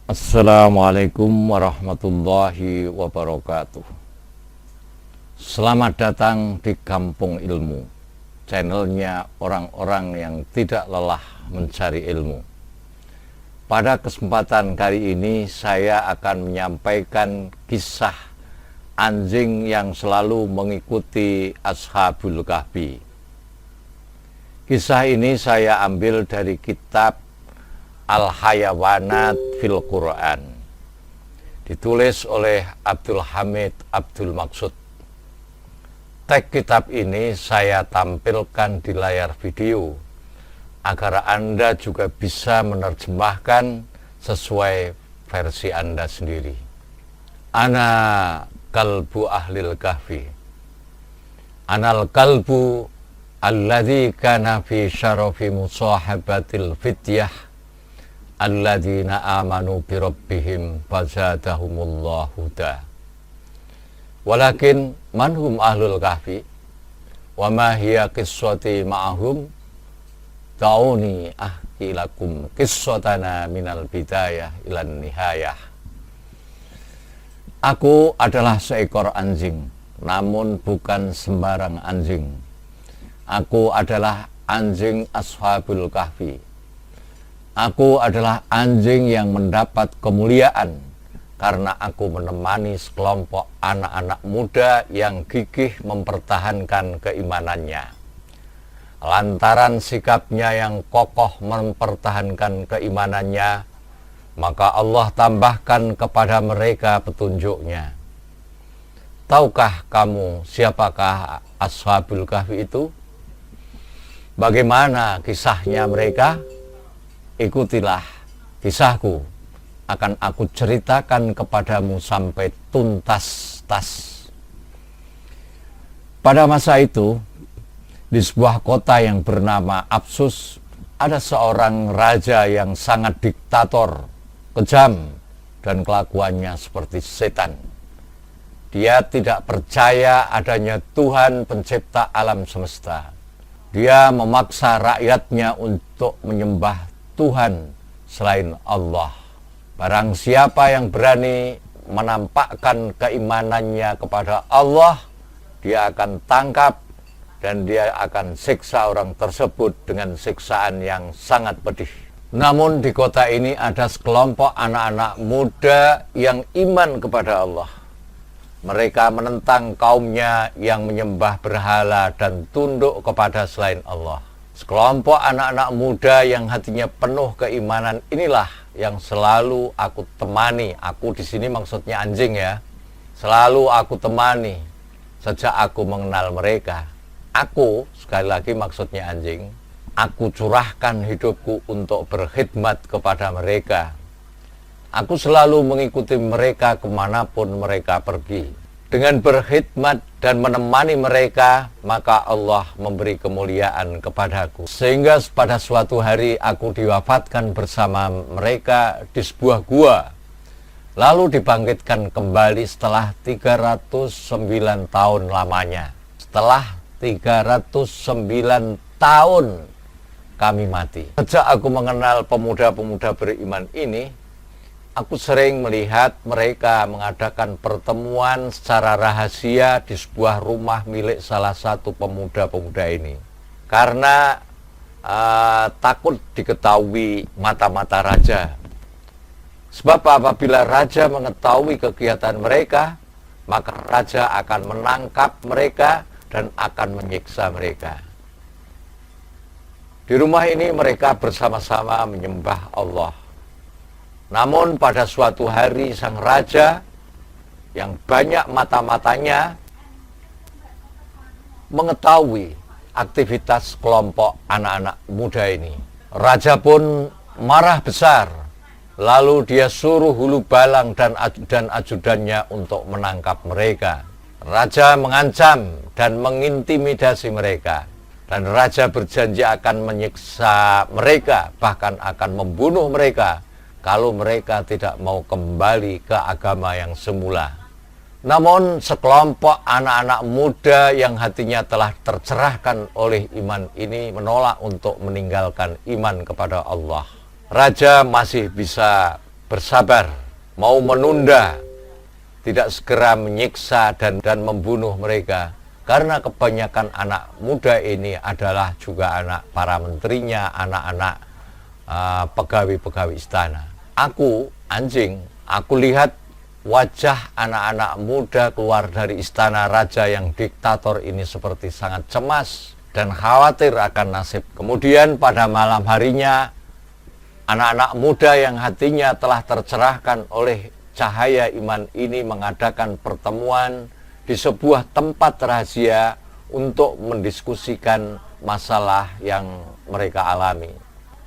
Assalamualaikum warahmatullahi wabarakatuh. Selamat datang di Kampung Ilmu, channelnya orang-orang yang tidak lelah mencari ilmu. Pada kesempatan kali ini saya akan menyampaikan kisah anjing yang selalu mengikuti Ashabul Kahfi. Kisah ini saya ambil dari kitab Al-Hayawanat fil Quran, ditulis oleh Abdul Hamid Abdul Maksud. Teks kitab ini saya tampilkan di layar video agar Anda juga bisa menerjemahkan sesuai versi Anda sendiri. Ana kalbu ahlil kahfi. Anal kalbu alladzi kana fi syarafi musahabatil fityah alladzina amanu bi rabbihim fazadahumullahu huda. Walakin manhum ahlul kahfi wa ma hiya qissati ma'ahum ta'uni ahki lakum qissatana minal bidayah ilan nihayah. Aku adalah seekor anjing, namun bukan sembarang anjing. Aku adalah anjing Ashabul Kahfi. Aku adalah anjing yang mendapat kemuliaan karena aku menemani sekelompok anak-anak muda yang gigih mempertahankan keimanannya. Lantaran sikapnya yang kokoh mempertahankan keimanannya, maka Allah tambahkan kepada mereka petunjuknya. Tahukah kamu siapakah Ashabul Kahfi itu? Bagaimana kisahnya mereka? Ikutilah kisahku, akan aku ceritakan kepadamu sampai tuntas. Pada masa itu, di sebuah kota yang bernama Absus, ada seorang raja yang sangat diktator, kejam, dan kelakuannya seperti setan. Dia tidak percaya adanya Tuhan pencipta alam semesta. Dia memaksa rakyatnya untuk menyembah Tuhan selain Allah. Barang siapa yang berani menampakkan keimanannya kepada Allah, dia akan tangkap dan dia akan siksa orang tersebut dengan siksaan yang sangat pedih. Namun di kota ini ada sekelompok anak-anak muda yang iman kepada Allah. Mereka menentang kaumnya yang menyembah berhala dan tunduk kepada selain Allah. Sekelompok anak-anak muda yang hatinya penuh keimanan inilah yang selalu aku temani. Aku di sini maksudnya anjing ya. Selalu aku temani sejak aku mengenal mereka. Aku, sekali lagi maksudnya anjing, aku curahkan hidupku untuk berkhidmat kepada mereka. Aku selalu mengikuti mereka kemanapun mereka pergi. Dengan berkhidmat dan menemani mereka, maka Allah memberi kemuliaan kepadaku. Sehingga pada suatu hari aku diwafatkan bersama mereka di sebuah gua. Lalu dibangkitkan kembali setelah 309 tahun lamanya. Setelah 309 tahun kami mati. Sejak aku mengenal pemuda-pemuda beriman ini, aku sering melihat mereka mengadakan pertemuan secara rahasia di sebuah rumah milik salah satu pemuda-pemuda ini. Karena takut diketahui mata-mata raja. Sebab apabila raja mengetahui kegiatan mereka, maka raja akan menangkap mereka dan akan menyiksa mereka. Di rumah ini mereka bersama-sama menyembah Allah. Namun pada suatu hari sang raja yang banyak mata-matanya mengetahui aktivitas kelompok anak-anak muda ini. Raja pun marah besar, lalu dia suruh hulu balang dan ajudannya untuk menangkap mereka. Raja mengancam dan mengintimidasi mereka, dan raja berjanji akan menyiksa mereka, bahkan akan membunuh mereka kalau mereka tidak mau kembali ke agama yang semula. Namun sekelompok anak-anak muda yang hatinya telah tercerahkan oleh iman ini menolak untuk meninggalkan iman kepada Allah. Raja masih bisa bersabar, mau menunda, tidak segera menyiksa dan membunuh mereka. Karena kebanyakan anak muda ini adalah juga anak para menterinya, anak-anak pegawai-pegawai istana. Aku, anjing, aku lihat wajah anak-anak muda keluar dari istana raja yang diktator ini seperti sangat cemas dan khawatir akan nasib. Kemudian pada malam harinya, anak-anak muda yang hatinya telah tercerahkan oleh cahaya iman ini mengadakan pertemuan di sebuah tempat rahasia untuk mendiskusikan masalah yang mereka alami.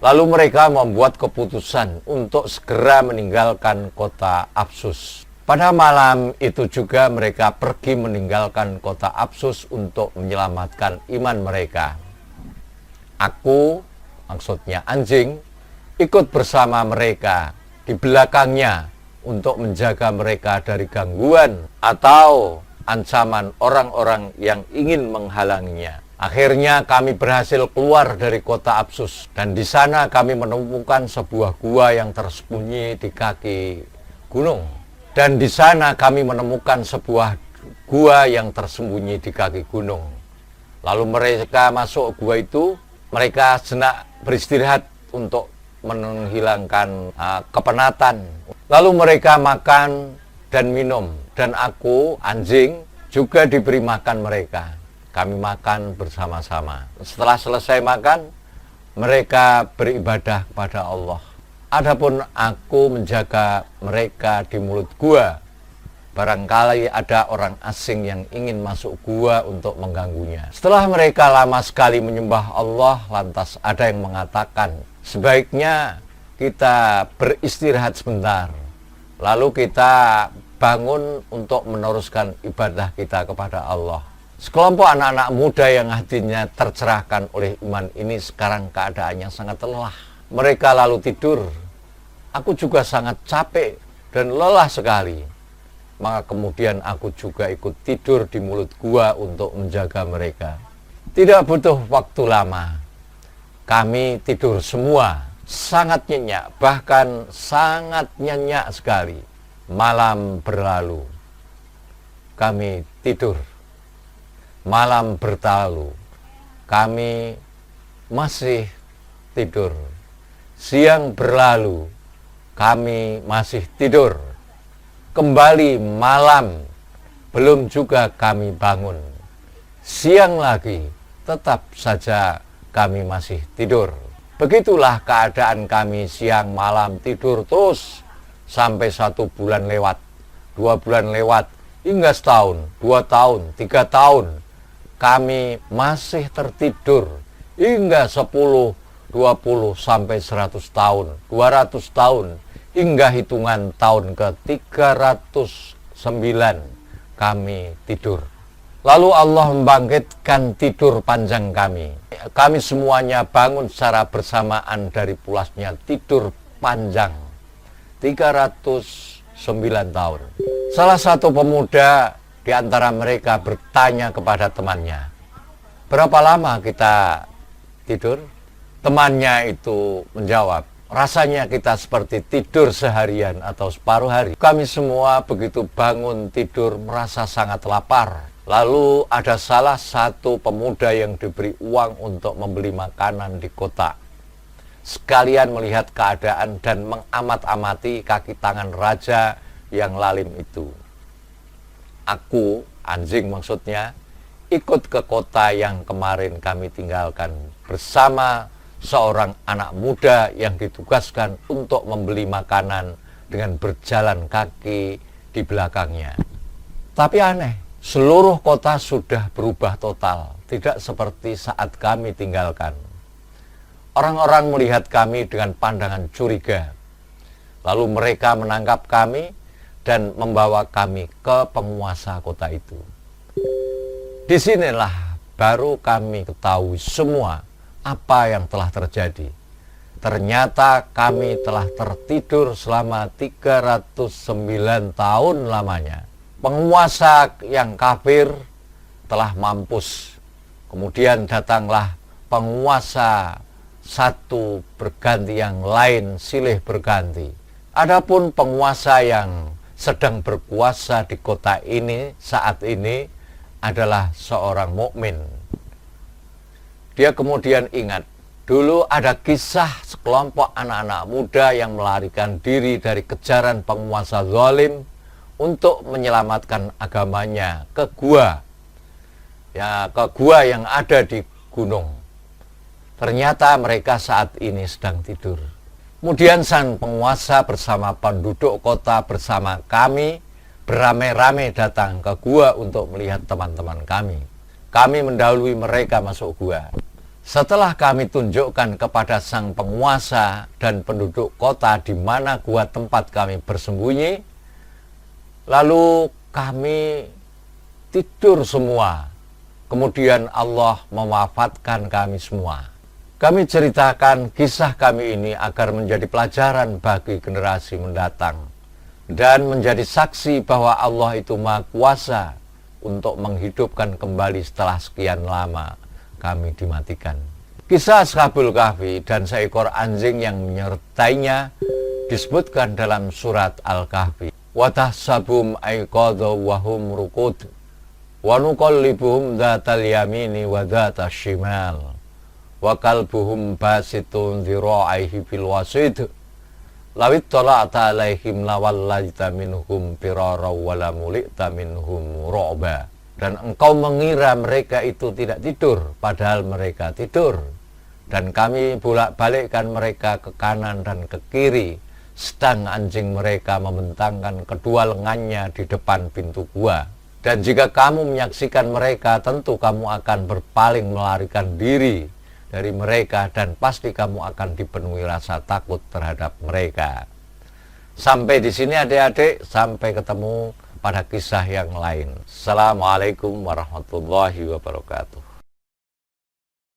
Lalu mereka membuat keputusan untuk segera meninggalkan kota Apsus. Pada malam itu juga mereka pergi meninggalkan kota Apsus untuk menyelamatkan iman mereka. Aku, maksudnya anjing, ikut bersama mereka di belakangnya untuk menjaga mereka dari gangguan atau ancaman orang-orang yang ingin menghalanginya. Akhirnya kami berhasil keluar dari kota Apsus dan di sana kami menemukan sebuah gua yang tersembunyi di kaki gunung. Dan di sana kami menemukan sebuah gua yang tersembunyi di kaki gunung. Lalu mereka masuk gua itu, mereka sejenak beristirahat untuk menghilangkan kepenatan. Lalu mereka makan dan minum, dan aku, anjing, juga diberi makan mereka. Kami makan bersama-sama. Setelah selesai makan, mereka beribadah kepada Allah. Adapun aku menjaga mereka di mulut gua. Barangkali ada orang asing yang ingin masuk gua untuk mengganggunya. Setelah mereka lama sekali menyembah Allah, lantas ada yang mengatakan, sebaiknya kita beristirahat sebentar, lalu kita bangun untuk meneruskan ibadah kita kepada Allah. Sekelompok anak-anak muda yang hatinya tercerahkan oleh iman ini sekarang keadaannya sangat lelah. Mereka lalu tidur. Aku juga sangat capek dan lelah sekali. Maka kemudian aku juga ikut tidur di mulut gua untuk menjaga mereka. Tidak butuh waktu lama. Kami tidur semua. Sangat nyenyak, bahkan sangat nyenyak sekali. Malam berlalu, kami tidur. Malam berlalu, kami masih tidur. Siang berlalu, kami masih tidur. Kembali malam, belum juga kami bangun. Siang lagi, tetap saja kami masih tidur. Begitulah keadaan kami siang malam tidur terus sampai 1 bulan lewat, 2 bulan lewat, hingga setahun, 2 tahun, 3 tahun. Kami masih tertidur hingga 10, 20 sampai 100 tahun, 200 tahun, hingga hitungan tahun ke-309 kami tidur. Lalu Allah membangkitkan tidur panjang kami. Kami semuanya bangun secara bersamaan dari pulasnya tidur panjang 309 tahun. Salah satu pemuda di antara mereka bertanya kepada temannya, berapa lama kita tidur? Temannya itu menjawab, rasanya kita seperti tidur seharian atau separuh hari. Kami semua begitu bangun tidur merasa sangat lapar. Lalu ada salah satu pemuda yang diberi uang untuk membeli makanan di kota. Sekalian melihat keadaan dan mengamat-amati kaki tangan raja yang lalim itu. Aku, anjing maksudnya, ikut ke kota yang kemarin kami tinggalkan bersama seorang anak muda yang ditugaskan untuk membeli makanan dengan berjalan kaki di belakangnya. Tapi aneh, seluruh kota sudah berubah total, tidak seperti saat kami tinggalkan. Orang-orang melihat kami dengan pandangan curiga. Lalu mereka menangkap kami dan membawa kami ke penguasa kota itu. Disinilah baru kami ketahui semua apa yang telah terjadi. Ternyata kami telah tertidur selama 309 tahun lamanya. Penguasa yang kafir telah mampus. Kemudian datanglah penguasa satu berganti yang lain silih berganti. Adapun penguasa yang sedang berkuasa di kota ini saat ini adalah seorang mukmin. Dia kemudian ingat, dulu ada kisah sekelompok anak-anak muda yang melarikan diri dari kejaran penguasa zalim untuk menyelamatkan agamanya ke gua. Ya, ke gua yang ada di gunung. Ternyata mereka saat ini sedang tidur. Kemudian sang penguasa bersama penduduk kota bersama kami beramai-ramai datang ke gua untuk melihat teman-teman kami. Kami mendahului mereka masuk gua. Setelah kami tunjukkan kepada sang penguasa dan penduduk kota di mana gua tempat kami bersembunyi, lalu kami tidur semua. Kemudian Allah mewafatkan kami semua. Kami ceritakan kisah kami ini agar menjadi pelajaran bagi generasi mendatang dan menjadi saksi bahwa Allah itu Maha Kuasa untuk menghidupkan kembali setelah sekian lama kami dimatikan. Kisah Ashabul Kahfi dan seekor anjing yang menyertainya disebutkan dalam surat Al-Kahfi. Wa tahsabum aiqadha wa hum ruqud wa nuqallibuhum dzatal yamini wa dzatal shimal wa kalbuhum basitun dhira'aihi fil wasid lawit tala'ta alaihim lawallaita minhum firara wala mulita minhum ru'ba. Dan engkau mengira mereka itu tidak tidur, padahal mereka tidur. Dan kami bolak-balikkan mereka ke kanan dan ke kiri, sedang anjing mereka membentangkan kedua lengannya di depan pintu gua. Dan jika kamu menyaksikan mereka, tentu kamu akan berpaling melarikan diri dari mereka dan pasti kamu akan dipenuhi rasa takut terhadap mereka. Sampai di sini adik-adik, sampai ketemu pada kisah yang lain. Assalamualaikum warahmatullahi wabarakatuh.